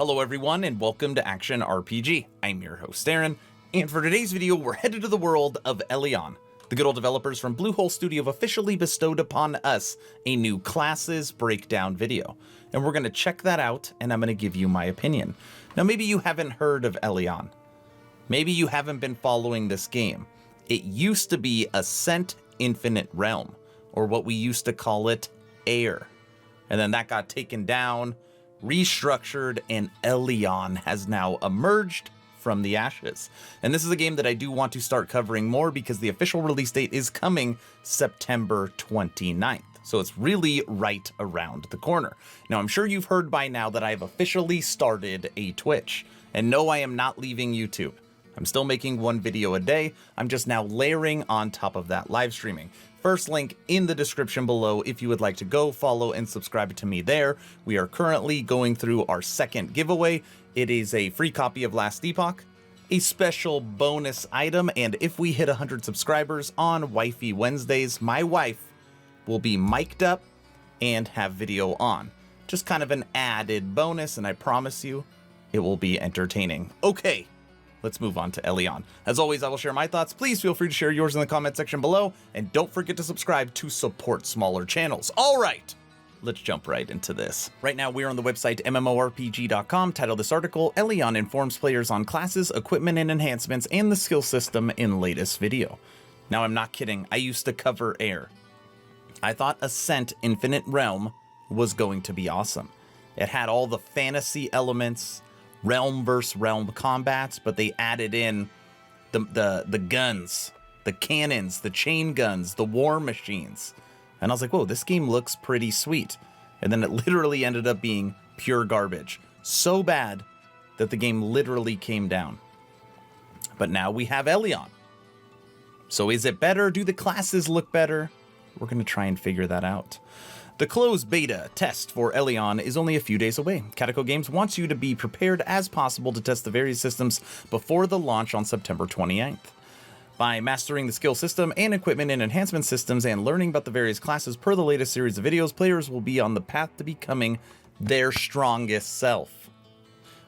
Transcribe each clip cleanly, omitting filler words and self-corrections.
Hello everyone and welcome to Action RPG. I'm your host Aaron, and for today's video we're headed to the world of Eleon. The good old developers from Bluehole Studio have officially bestowed upon us a new classes breakdown video. And we're going to check that out and I'm going to give you my opinion. Now maybe you haven't heard of Eleon. Maybe you haven't been following this game. It used to be Ascent Infinite Realm, or what we used to call it, Air. And then that got taken down, restructured, and Elyon has now emerged from the ashes. And this is a game that I do want to start covering more because the official release date is coming September 29th. So it's really right around the corner. Now, I'm sure you've heard by now that I've officially started a Twitch. And no, I am not leaving YouTube. I'm still making one video a day. I'm just now layering on top of that live streaming. First link in the description below if you would like to go follow and subscribe to me there. We are currently going through our second giveaway. It is a free copy of Last Epoch, a special bonus item, and if we hit 100 subscribers on Wifey Wednesdays, my wife will be mic'd up and have video on. Just kind of an added bonus, and I promise you it will be entertaining. Okay. Let's move on to Eleon. As always, I will share my thoughts. Please feel free to share yours in the comment section below. And don't forget to subscribe to support smaller channels. All right, let's jump right into this. Right now, we're on the website MMORPG.com. Titled this article, Eleon informs players on classes, equipment, and enhancements, and the skill system in latest video. Now, I'm not kidding. I used to cover Air. I thought Ascent Infinite Realm was going to be awesome. It had all the fantasy elements, realm versus realm combats, but they added in the guns, the cannons, the chain guns, the war machines. And I was like, whoa, this game looks pretty sweet. And then it literally ended up being pure garbage. So bad that the game literally came down. But now we have Eleon. So is it better? Do the classes look better? We're going to try and figure that out. The closed beta test for Eleon is only a few days away. Cataco Games wants you to be prepared as possible to test the various systems before the launch on September 29th. By mastering the skill system and equipment and enhancement systems and learning about the various classes per the latest series of videos, players will be on the path to becoming their strongest self.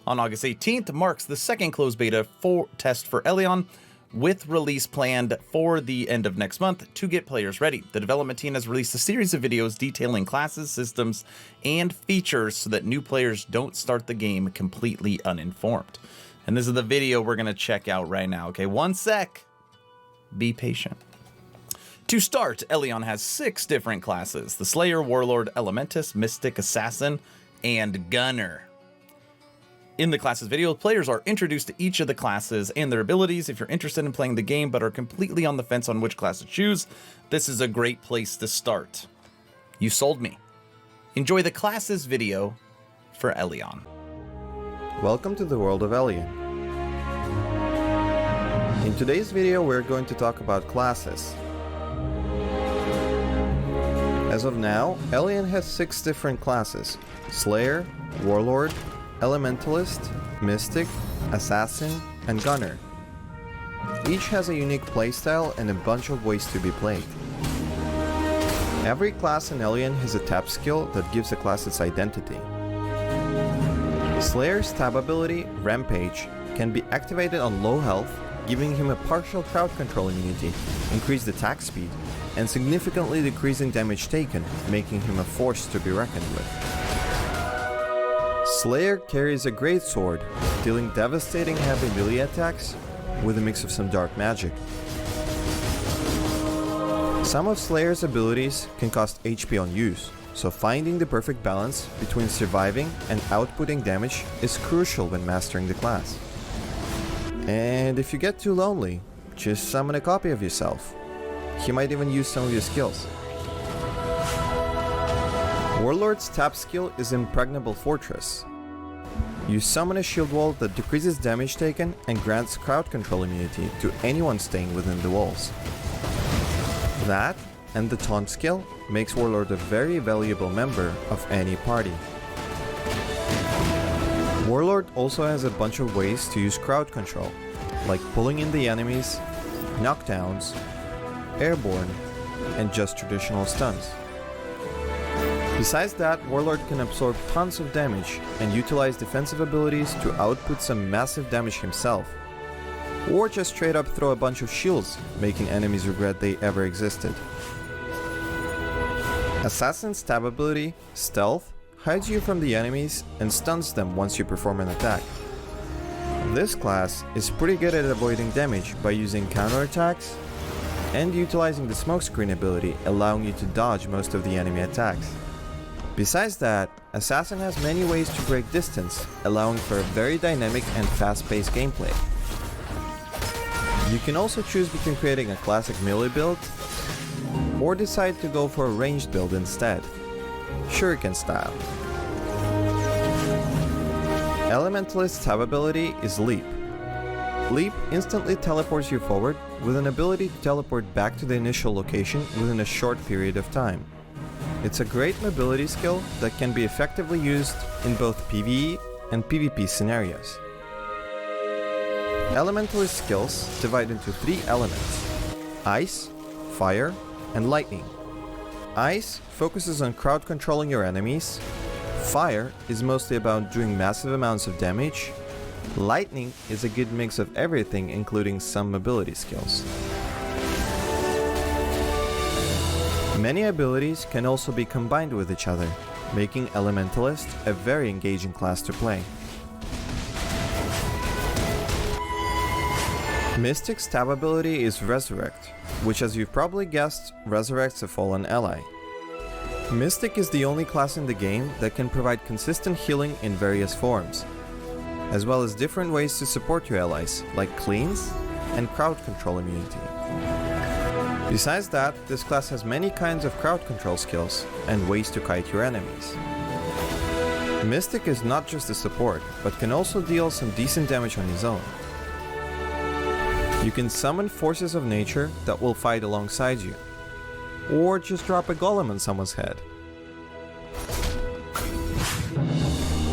On August 18th marks the second closed beta test for Eleon, with release planned for the end of next month to get players ready. The development team has released a series of videos detailing classes, systems, and features so that new players don't start the game completely uninformed. And this is the video we're going to check out right now. Okay, one sec. Be patient. To start, Eleon has 6 different classes: the Slayer, Warlord, Elementus, Mystic, Assassin, and Gunner. In the classes video, players are introduced to each of the classes and their abilities. If you're interested in playing the game but are completely on the fence on which class to choose, this is a great place to start. You sold me. Enjoy the classes video for Eleon. Welcome to the world of Elyon. In today's video, we're going to talk about classes. As of now, Elyon has 6 different classes: Slayer, Warlord, Elementalist, Mystic, Assassin, and Gunner. Each has a unique playstyle and a bunch of ways to be played. Every class in Elyon has a tab skill that gives a class its identity. Slayer's tab ability, Rampage, can be activated on low health, giving him a partial crowd control immunity, increased attack speed, and significantly decreasing damage taken, making him a force to be reckoned with. Slayer carries a greatsword, dealing devastating heavy melee attacks with a mix of some dark magic. Some of Slayer's abilities can cost HP on use, so finding the perfect balance between surviving and outputting damage is crucial when mastering the class. And if you get too lonely, just summon a copy of yourself. He might even use some of your skills. Warlord's tab skill is Impregnable Fortress. You summon a shield wall that decreases damage taken and grants crowd control immunity to anyone staying within the walls. That, and the taunt skill, makes Warlord a very valuable member of any party. Warlord also has a bunch of ways to use crowd control, like pulling in the enemies, knockdowns, airborne, and just traditional stuns. Besides that, Warlord can absorb tons of damage and utilize defensive abilities to output some massive damage himself. Or just straight up throw a bunch of shields, making enemies regret they ever existed. Assassin's tab ability, Stealth, hides you from the enemies and stuns them once you perform an attack. This class is pretty good at avoiding damage by using counterattacks and utilizing the smokescreen ability, allowing you to dodge most of the enemy attacks. Besides that, Assassin has many ways to break distance, allowing for a very dynamic and fast-paced gameplay. You can also choose between creating a classic melee build or decide to go for a ranged build instead, Shuriken style. Elementalist's tab ability is Leap. Leap instantly teleports you forward with an ability to teleport back to the initial location within a short period of time. It's a great mobility skill that can be effectively used in both PvE and PvP scenarios. Elementalist skills divide into 3 elements: Ice, Fire, and Lightning. Ice focuses on crowd controlling your enemies. Fire is mostly about doing massive amounts of damage. Lightning is a good mix of everything, including some mobility skills. Many abilities can also be combined with each other, making Elementalist a very engaging class to play. Mystic's tab ability is Resurrect, which, as you've probably guessed, resurrects a fallen ally. Mystic is the only class in the game that can provide consistent healing in various forms, as well as different ways to support your allies, like cleans and crowd control immunity. Besides that, this class has many kinds of crowd control skills and ways to kite your enemies. Mystic is not just a support, but can also deal some decent damage on his own. You can summon forces of nature that will fight alongside you, or just drop a golem on someone's head.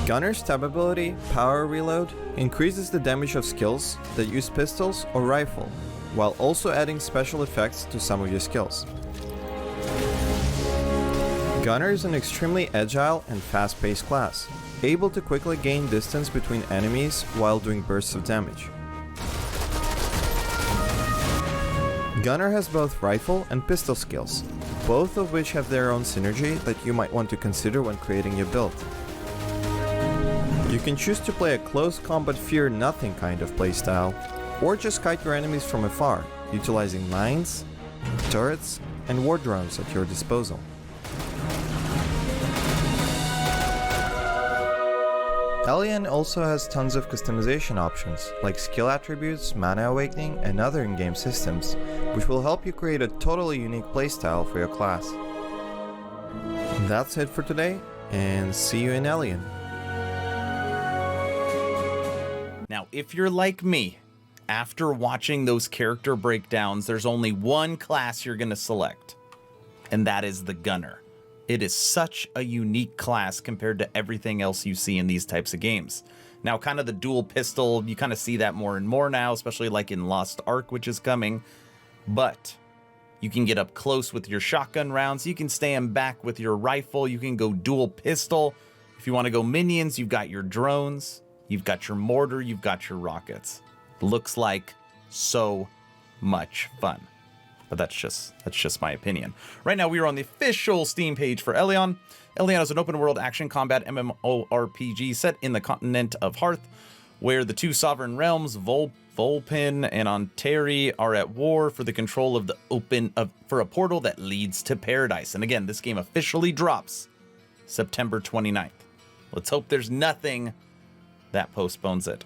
Gunner's tab ability, Power Reload, increases the damage of skills that use pistols or rifle, while also adding special effects to some of your skills. Gunner is an extremely agile and fast-paced class, able to quickly gain distance between enemies while doing bursts of damage. Gunner has both rifle and pistol skills, both of which have their own synergy that you might want to consider when creating your build. You can choose to play a close combat fear nothing kind of playstyle, or just kite your enemies from afar, utilizing mines, turrets, and war drones at your disposal. Elyon also has tons of customization options, like skill attributes, mana awakening, and other in-game systems, which will help you create a totally unique playstyle for your class. That's it for today, and see you in Elyon. Now, if you're like me, after watching those character breakdowns, there's only one class you're going to select, and that is the Gunner. It is such a unique class compared to everything else you see in these types of games. Now, kind of the dual pistol, you kind of see that more and more now, especially like in Lost Ark, which is coming. But you can get up close with your shotgun rounds. You can stand back with your rifle. You can go dual pistol. If you want to go minions, you've got your drones. You've got your mortar. You've got your rockets. Looks like so much fun. But that's just my opinion. Right now, we are on the official Steam page for Eleon. Eleon is an open-world action combat MMORPG set in the continent of Harth, where the two sovereign realms, Vulpin and Ontari, are at war for the control of for a portal that leads to paradise. And again, this game officially drops September 29th. Let's hope there's nothing that postpones it.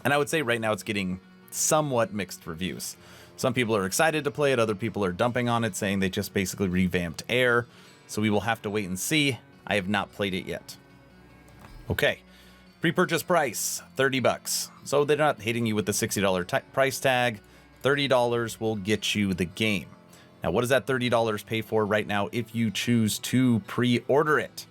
And I would say right now it's getting somewhat mixed reviews. Some people are excited to play it, other people are dumping on it, saying they just basically revamped Air. So we will have to wait and see. I have not played it yet. Okay, pre-purchase price, $30. So they're not hitting you with the $60 price tag. $30 will get you the game. Now, what does that $30 pay for right now if you choose to pre-order it?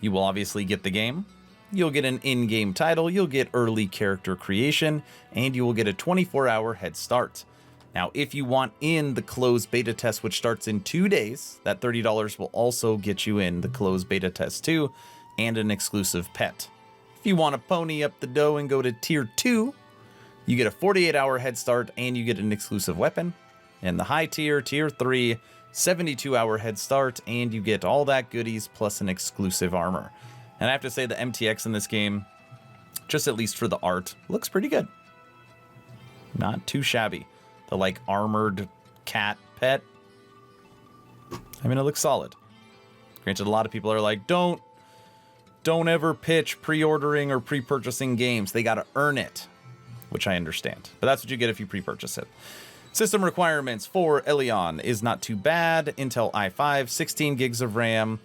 You will obviously get the game. You'll get an in-game title, you'll get early character creation, and you will get a 24-hour head start. Now, if you want in the closed beta test, which starts in 2 days, that $30 will also get you in the closed beta test too, and an exclusive pet. If you want to pony up the dough and go to tier 2, you get a 48-hour head start and you get an exclusive weapon. And the high tier, tier 3, 72-hour head start, and you get all that goodies plus an exclusive armor. And I have to say the MTX in this game, just at least for the art, looks pretty good. Not too shabby. The like armored cat pet, I mean, it looks solid. Granted, a lot of people are like, don't ever pitch pre-ordering or pre-purchasing games. They got to earn it, which I understand. But that's what you get if you pre-purchase it. System requirements for Eleon is not too bad. Intel i5, 16 gigs of RAM,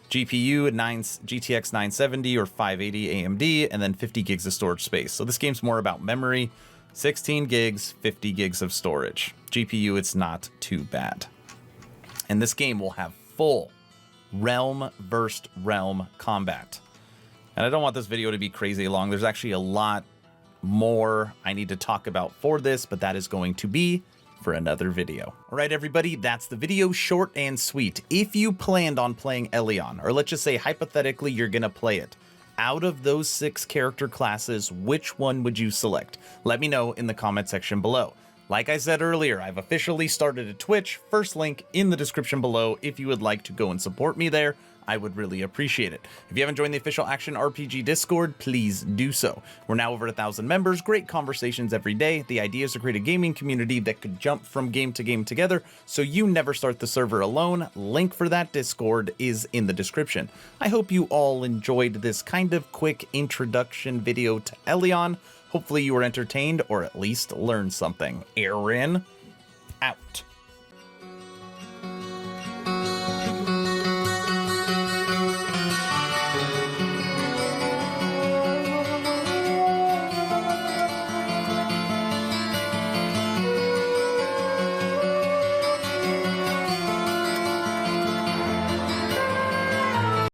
GPU, GTX 970 or 580 AMD, and then 50 gigs of storage space. So this game's more about memory. 16 gigs, 50 gigs of storage. GPU, it's not too bad. And this game will have full realm versus realm combat. And I don't want this video to be crazy long. There's actually a lot more I need to talk about for this, but that is going to be for another video. All right, everybody, that's the video, short and sweet. If you planned on playing Eleon, or let's just say hypothetically you're gonna play it, out of those 6 character classes, which one would you select? Let me know in the comment section below. Like I said earlier, I've officially started a Twitch, first link in the description below. If you would like to go and support me there, I would really appreciate it. If you haven't joined the official Action RPG Discord, please do so. We're now over 1,000 members, great conversations every day. The idea is to create a gaming community that could jump from game to game together, so you never start the server alone. Link for that Discord is in the description. I hope you all enjoyed this kind of quick introduction video to Eleon. Hopefully you were entertained or at least learned something. Aaron, out.